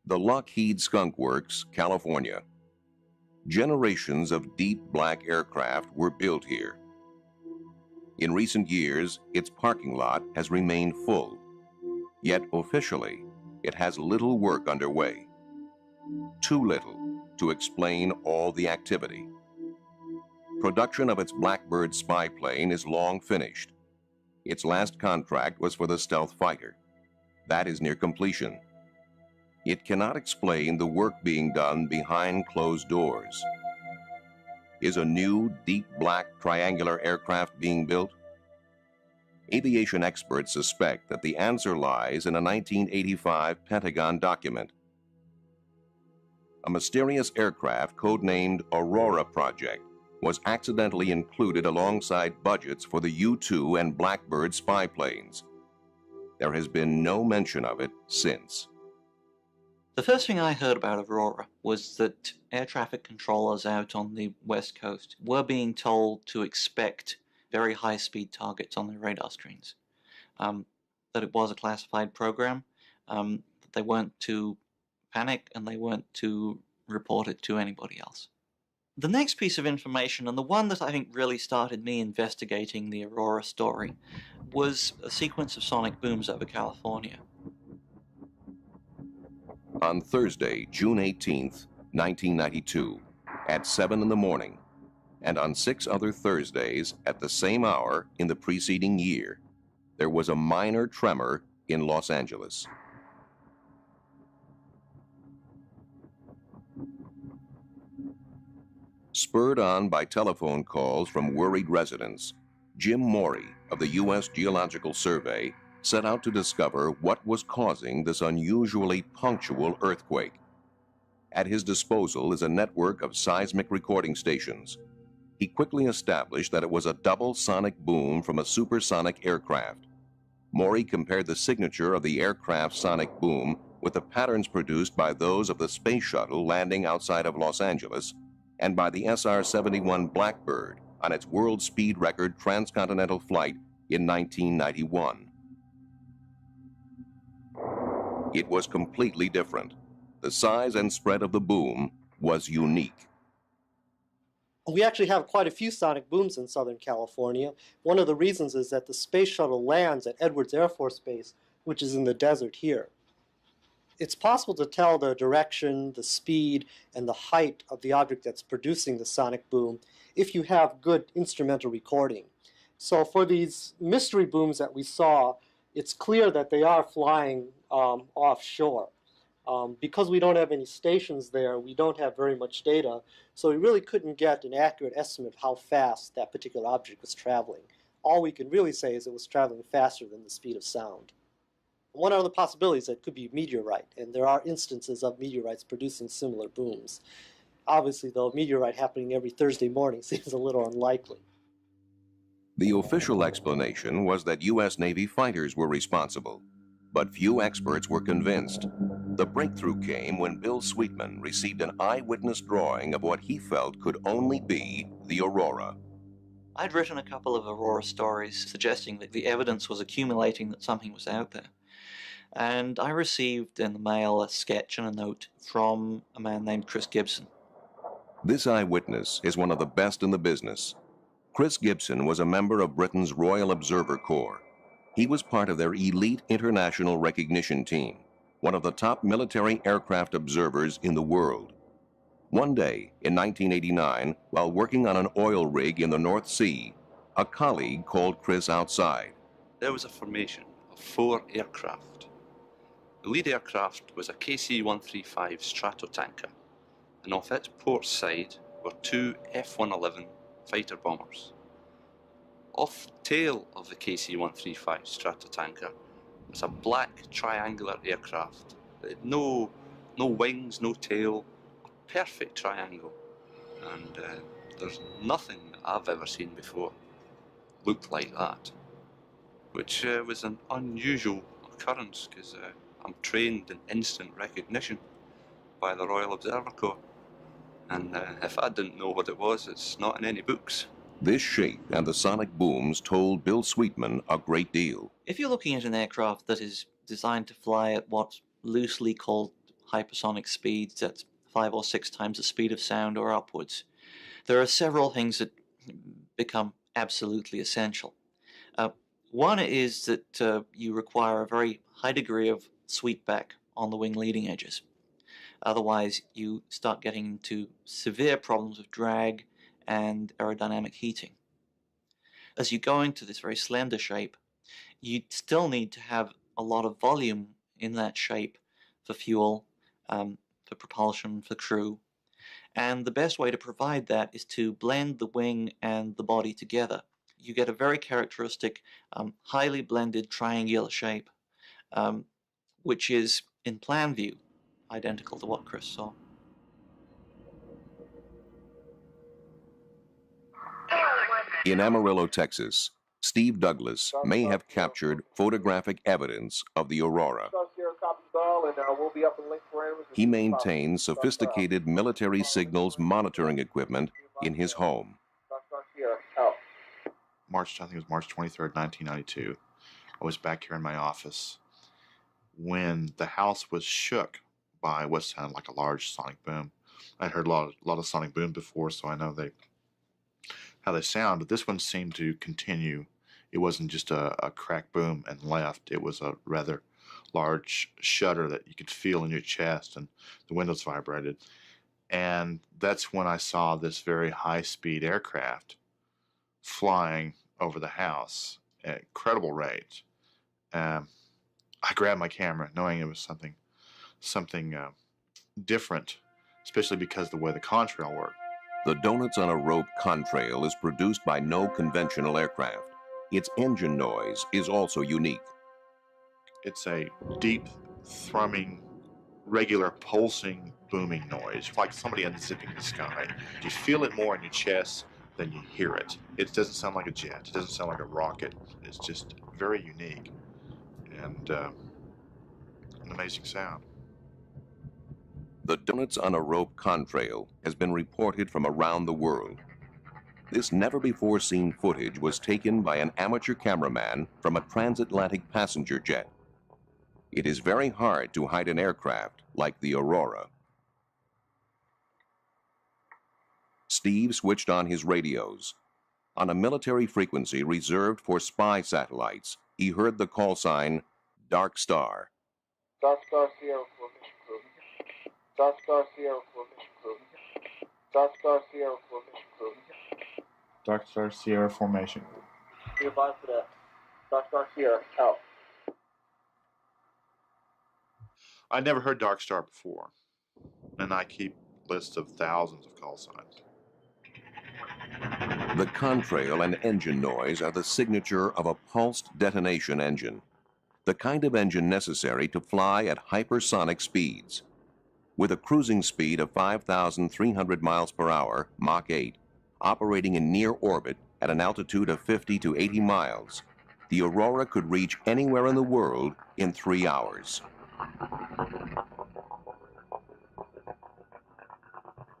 The Lockheed Skunk Works, California. Generations of deep black aircraft were built here. In recent years, its parking lot has remained full. Yet officially, it has little work underway. Too little to explain all the activity. Production of its Blackbird spy plane is long finished. Its last contract was for the stealth fighter. That is near completion. It cannot explain the work being done behind closed doors. Is a new, deep black triangular aircraft being built? Aviation experts suspect that the answer lies in a 1985 Pentagon document. A mysterious aircraft codenamed Aurora project was accidentally included alongside budgets for the U-2 and Blackbird spy planes. There has been no mention of it since. The first thing I heard about Aurora was that air traffic controllers out on the West Coast were being told to expect very high-speed targets on their radar screens. That it was a classified program, that they weren't to panic and they weren't to report it to anybody else. The next piece of information, and the one that I think really started me investigating the Aurora story, was a sequence of sonic booms over California. On Thursday, June 18th, 1992, at 7 in the morning, and on 6 other Thursdays at the same hour in the preceding year, there was a minor tremor in Los Angeles. Spurred on by telephone calls from worried residents, Jim Morey of the U.S. Geological Survey set out to discover what was causing this unusually punctual earthquake. At his disposal is a network of seismic recording stations. He quickly established that it was a double sonic boom from a supersonic aircraft. Morey compared the signature of the aircraft's sonic boom with the patterns produced by those of the space shuttle landing outside of Los Angeles and by the SR-71 Blackbird on its world speed record transcontinental flight in 1991. It was completely different. The size and spread of the boom was unique. We actually have quite a few sonic booms in Southern California. One of the reasons is that the space shuttle lands at Edwards Air Force Base, which is in the desert here. It's possible to tell the direction, the speed, and the height of the object that's producing the sonic boom if you have good instrumental recording. So for these mystery booms that we saw, it's clear that they are flying offshore. Because we don't have any stations there, we don't have very much data, so we really couldn't get an accurate estimate of how fast that particular object was traveling. All we can really say is it was traveling faster than the speed of sound. One of the possibilities is that it could be meteorite, and there are instances of meteorites producing similar booms. Obviously, though, a meteorite happening every Thursday morning seems a little unlikely. The official explanation was that U.S. Navy fighters were responsible, but few experts were convinced. The breakthrough came when Bill Sweetman received an eyewitness drawing of what he felt could only be the Aurora. I'd written a couple of Aurora stories suggesting that the evidence was accumulating that something was out there. And I received in the mail a sketch and a note from a man named Chris Gibson. This eyewitness is one of the best in the business. Chris Gibson was a member of Britain's Royal Observer Corps. He was part of their elite international recognition team, one of the top military aircraft observers in the world. One day, in 1989, while working on an oil rig in the North Sea, a colleague called Chris outside. There was a formation of 4 aircraft. The lead aircraft was a KC-135 Stratotanker, and off its port side were 2 F-111 fighter bombers. Off the tail of the KC-135 Stratotanker was a black triangular aircraft that had no wings, no tail, a perfect triangle. And there's nothing that I've ever seen before looked like that, which was an unusual occurrence because I'm trained in instant recognition by the Royal Observer Corps. And if I didn't know what it was, it's not in any books. This shape and the sonic booms told Bill Sweetman a great deal. If you're looking at an aircraft that is designed to fly at what's loosely called hypersonic speeds at 5 or 6 times the speed of sound or upwards. There are several things that become absolutely essential. One is that you require a very high degree of sweepback on the wing leading edges. Otherwise, you start getting into severe problems of drag and aerodynamic heating. As you go into this very slender shape, you still need to have a lot of volume in that shape for fuel, for propulsion, for crew. And the best way to provide that is to blend the wing and the body together. You get a very characteristic, highly blended triangular shape, which is, in plan view, identical to what Chris saw. In Amarillo, Texas, Steve Douglas may have captured photographic evidence of the Aurora. He maintains sophisticated military signals monitoring equipment in his home. I think it was March 23rd, 1992. I was back here in my office when the house was shook by what sounded like a large sonic boom. I'd heard a lot of sonic boom before, so I know how they sound, but this one seemed to continue. It wasn't just a crack boom and left. It was a rather large shudder that you could feel in your chest, and the windows vibrated. And that's when I saw this very high-speed aircraft flying over the house at incredible rates. I grabbed my camera, knowing it was something different, especially because of the way the contrail worked. The Donuts on a Rope contrail is produced by no conventional aircraft. Its engine noise is also unique. It's a deep, thrumming, regular, pulsing, booming noise, like somebody unzipping the sky. You feel it more in your chest than you hear it. It doesn't sound like a jet. It doesn't sound like a rocket. It's just very unique and an amazing sound. The Donuts on a Rope contrail has been reported from around the world. This never-before-seen footage was taken by an amateur cameraman from a transatlantic passenger jet. It is very hard to hide an aircraft like the Aurora. Steve switched on his radios. On a military frequency reserved for spy satellites, he heard the call sign, Dark Star. Dark Star Sierra Formation Crew. Dark Star Sierra Formation Crew. Dark Star Sierra Formation Crew. Dark Star Sierra Formation. Be advised for that. Dark Star Sierra, out. I'd never heard Dark Star before, and I keep lists of thousands of call signs. The contrail and engine noise are the signature of a pulsed detonation engine, the kind of engine necessary to fly at hypersonic speeds. With a cruising speed of 5,300 miles per hour, Mach 8, operating in near orbit at an altitude of 50 to 80 miles, the Aurora could reach anywhere in the world in 3 hours.